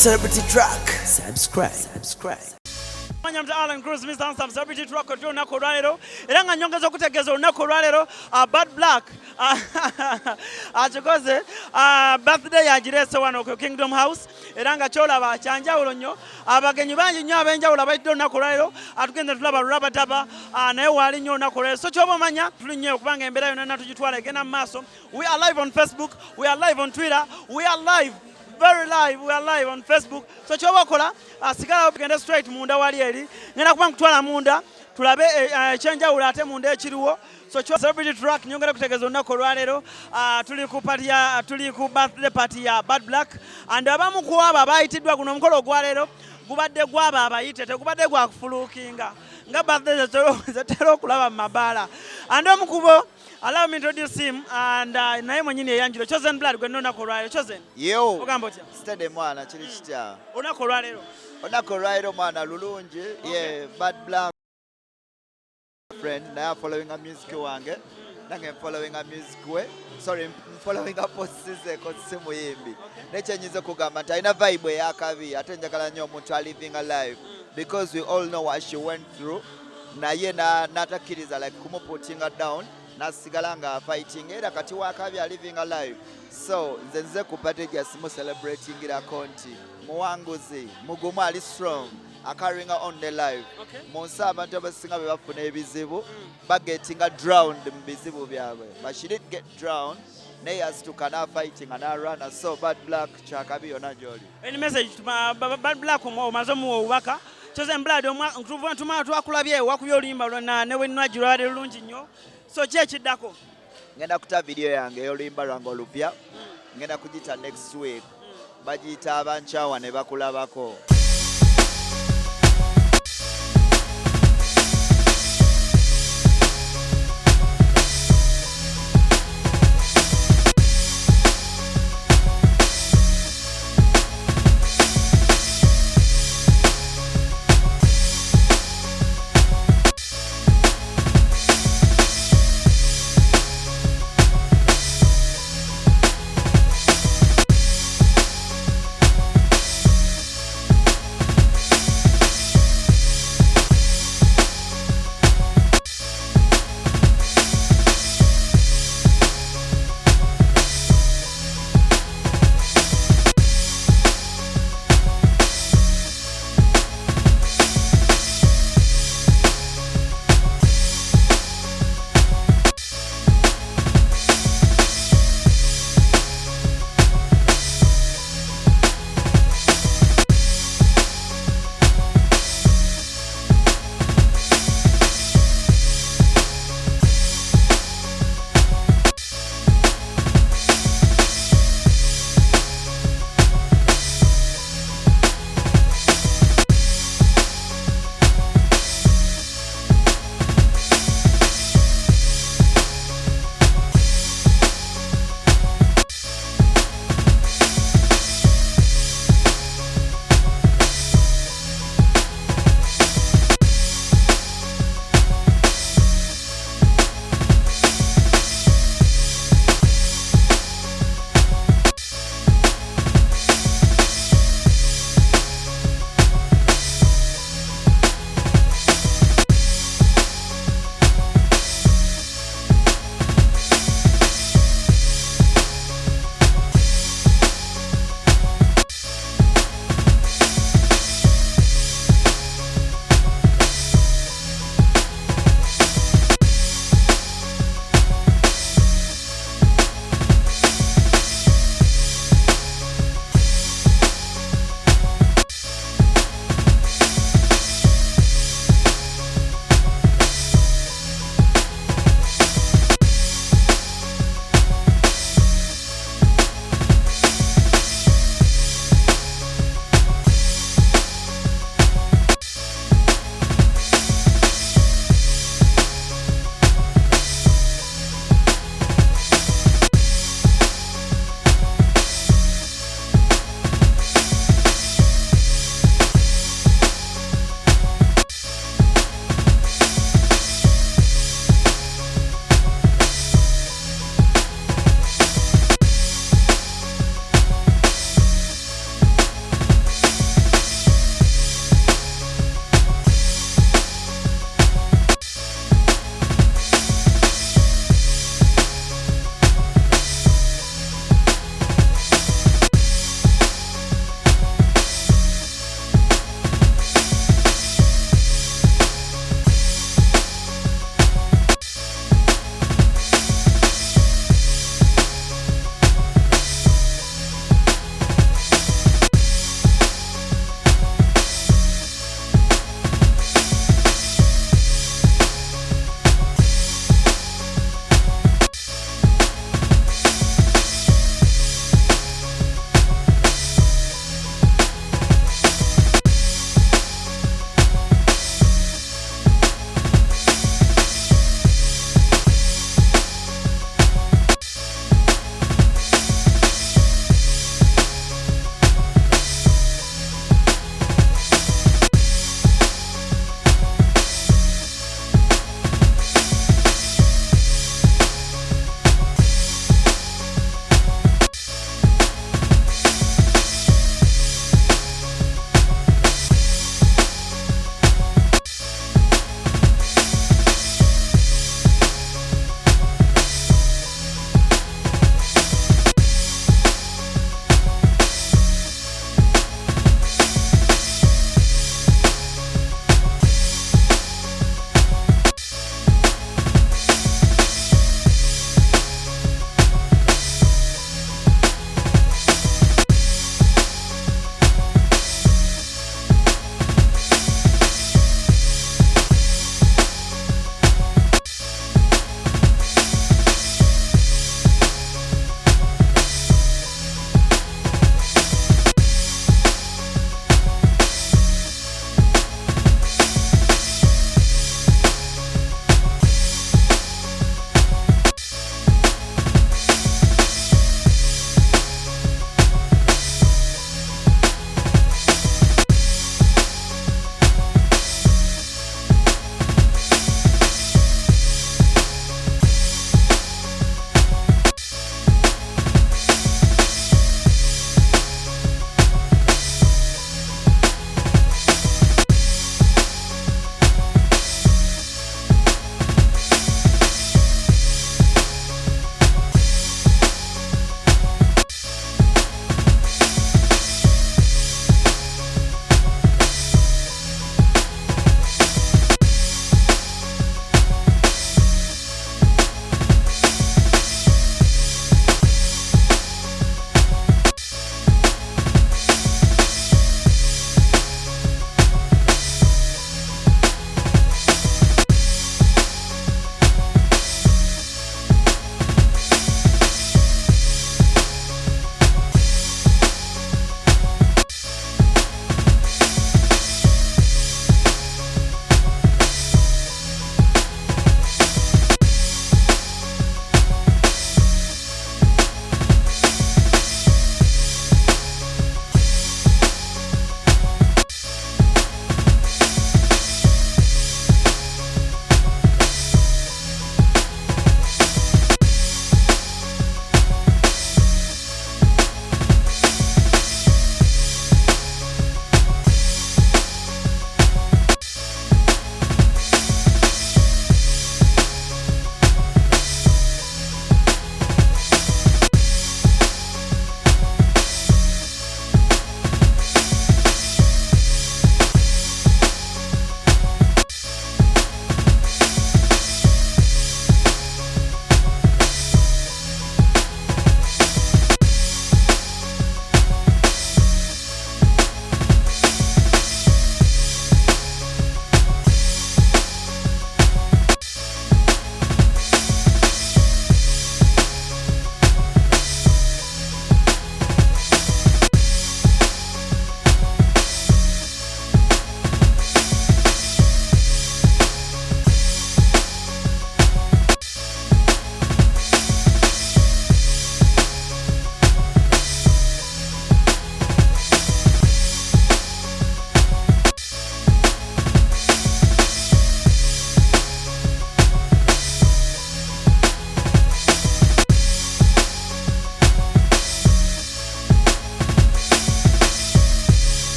Celebrity Track. Subscribe. Manya mta Alan Cruz Mr. Handsome Celebrity Track ojo na koralero era nga nyongeza okutegeeza na koralero Bad Black achikoze birthday yagirese wano ku Kingdom House era nga kyolaba kyanjawulo nnyo abagenyi bangi nnyo abenjawulo abaidde na koralero atugenda tulaba rubber taba naye wali nnyo na koralero so kyoba manya tulinye okubanga embeera yonna tugitwala egenda mu maaso. We are live on Facebook, we are live on Twitter, we are live very live, we are live on Facebook. So chobakola sigala ogenda straight munda wali eri ngenda kuba nkutwala munda tulabe ekyenjawulo ate munda ekiriwo. So Celebrity Track nyongera kutegeeza olunaku olwaleero tuli ku birthday party ya Bad Black and abamu ku abo abayitiddwa guno omukolo ogwaleero gubadde gwaba abayite tegubadde gwa kufuluukinga nga birthday zetera okulaba mu mabaala and omukubo. Allow me to introduce him and naye mwenyini eyanjiro Chosen Blood gwe olunaku olwaleero. Chosen yo ogamba otya? Steady mwana kiri kitya Olunaku olwaleero mwana lulungi. Yeah, Bad Black friend naye following a music wange nange following a music we following a posts ko simuyimbi nekyenyize kugamba nti alina vibe eyakabi ate njagala nnyo omuntu living a life because we all know what she went through naye natakkiriza like kumuputinga down nasigala nga fighting era kati wakabi living a life. So nze ku party ya simu celebrating ira konti muwanguzi mugumu ali strong akaringa on the life. Monsa abantu abasinga bebafuna ebizibu bagetinga drowned mu bizibu byabwe but she didn't get drowned. They has to kana fighting and run so Bad Black chakabi yona joli. Any message to Bad Black omaze mu waka Chosen Blood omwa ntuma twakulabye wakubye olimba lwana ne wenna jirade lungi nnyo so kyekiddako ngenda kuta video yange yolimba lwange olupya ngenda kugita next week bagiyita abankyawa ne bakulabako.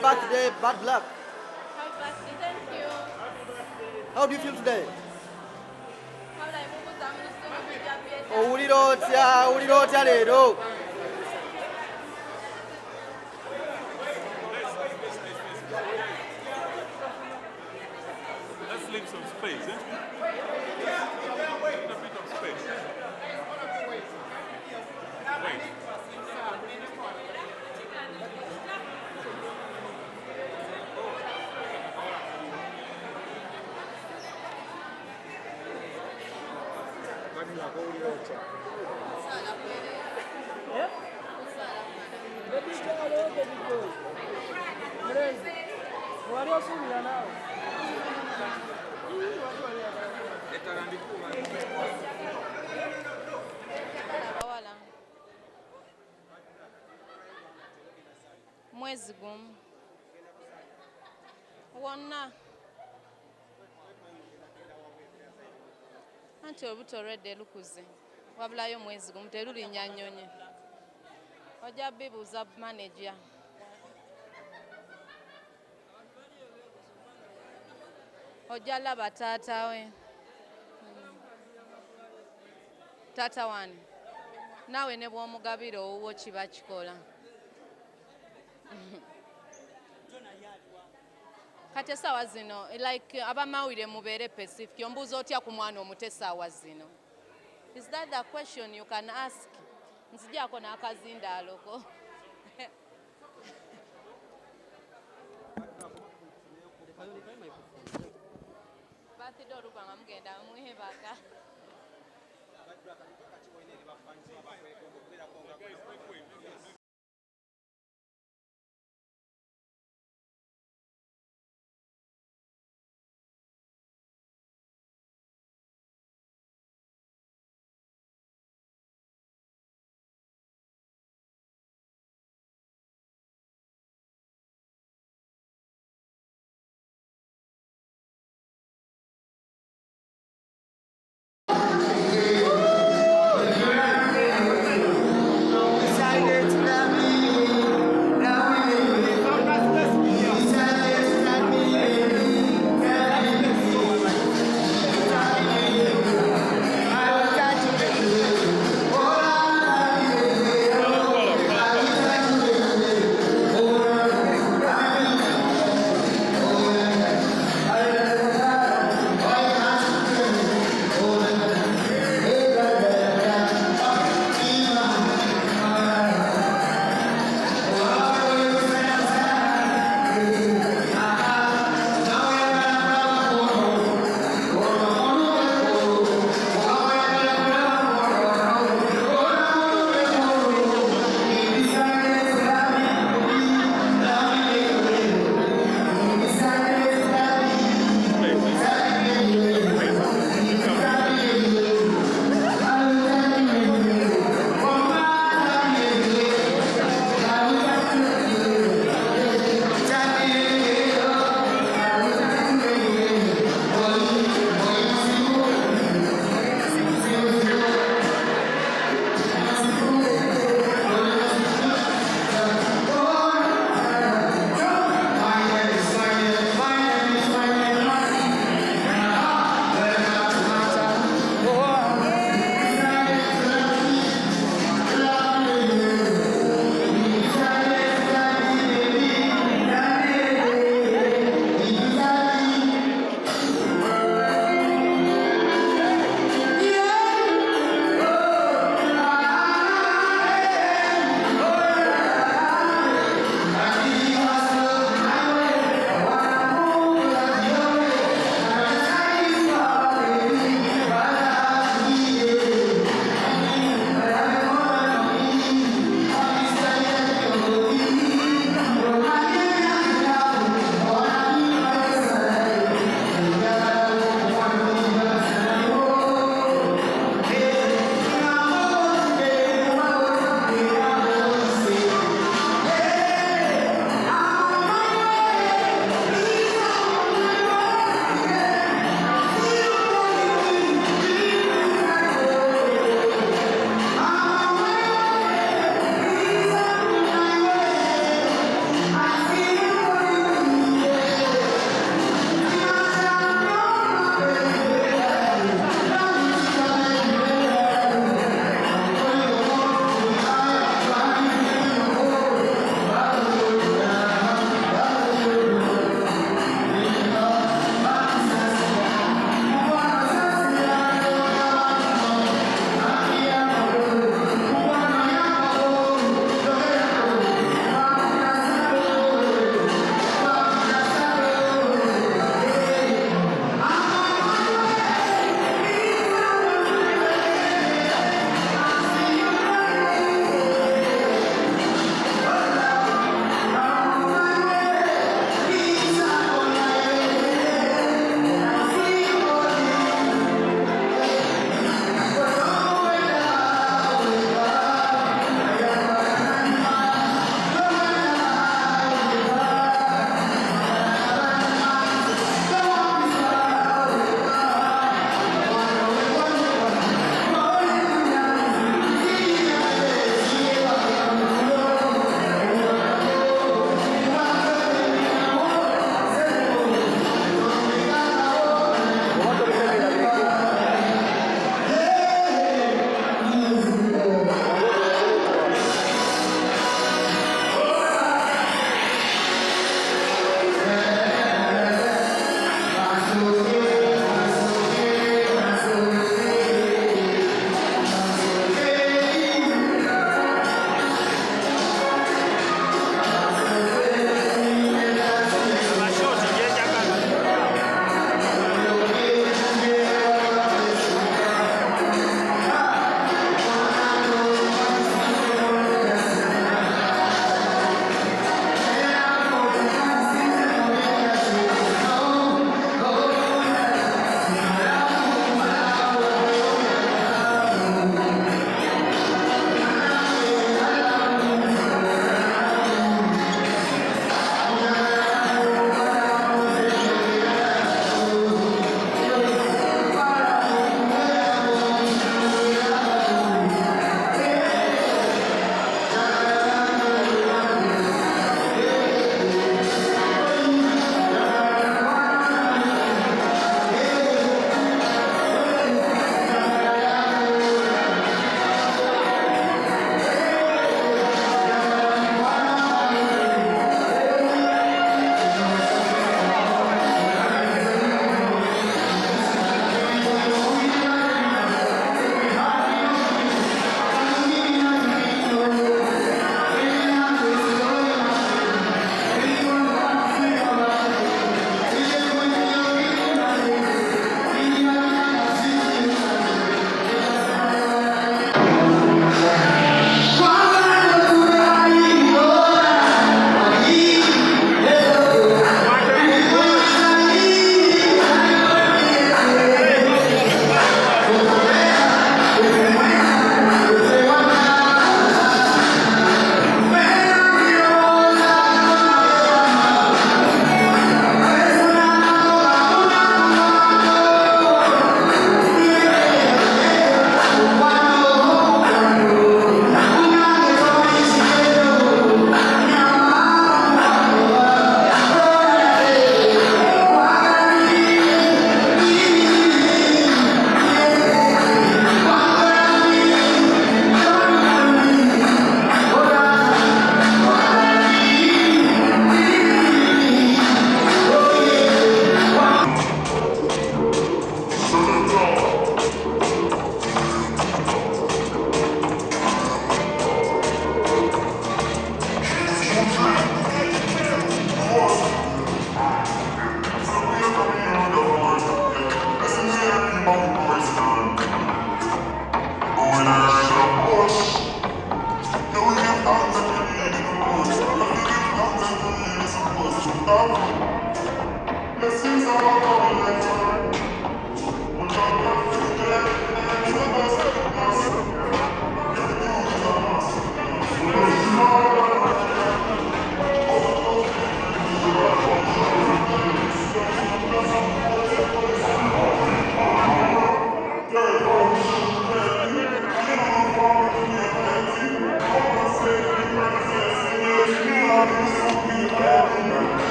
birthday, bad luck. Happy birthday, thank you. How do you feel today? Habla Mungu zangu nisome kuja pesa. Owulira otya leero? Let's leave some space, eh? A bit of space. Wait. Abawala. Mwezi gumu. Wonna. Anti olubuto olwedde lukuze. Wabulayo mwezi gumu terulinnya nnyonyi. Ojja bibuuza manager. Ojja laba taata we. Taata wani. Naawe ne bw'omugabira owuwo kiba kikola. Kati essaawa zino, like abamawulire mubeere pacific. Ombuuza otya ku mwana omuto essaawa zino? Is that the question you can ask? Nzigyako n'akazindaaloko. Birthday oluba nga mugenda mwebaga.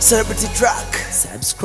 Celebrity Track. Subscribe.